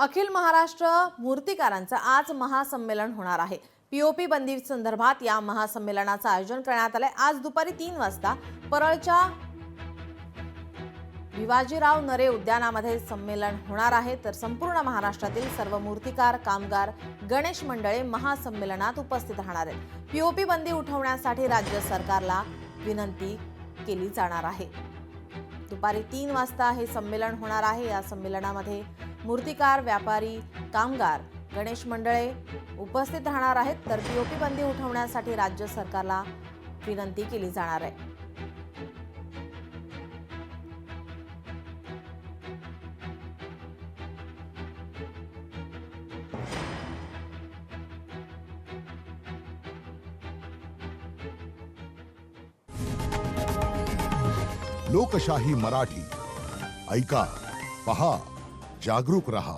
अखिल महाराष्ट्र मूर्तिकारांचं आज महासंमेलन होणार आहे। पीओपी बंदी संदर्भात या महासंमेलनाचं आयोजन करण्यात आलंय। आज दुपारी 3 वाजता परळच्या विवाजीराव नरे उद्यानामध्ये संमेलन होणार आहे। तर संपूर्ण महाराष्ट्रातील सर्व मूर्तिकार, कामगार, गणेश मंडळे महासंमेलनात उपस्थित राहणार आहेत। पीओपी बंदी उठवण्यासाठी राज्य सरकारला विनंती केली जाणार आहे। दुपारी 3 वाजता हे संमेलन होणार आहे। या संमेलनामध्ये मूर्तिकार, व्यापारी, कामगार, गणेश मंडळे उपस्थित राहणार आहेत। तर पीओपी बंदी उठवण्यासाठी राज्य सरकारला विनंती केली जाणार आहे। लोकशाही मराठी ऐका, पहा, जागरूक रहा।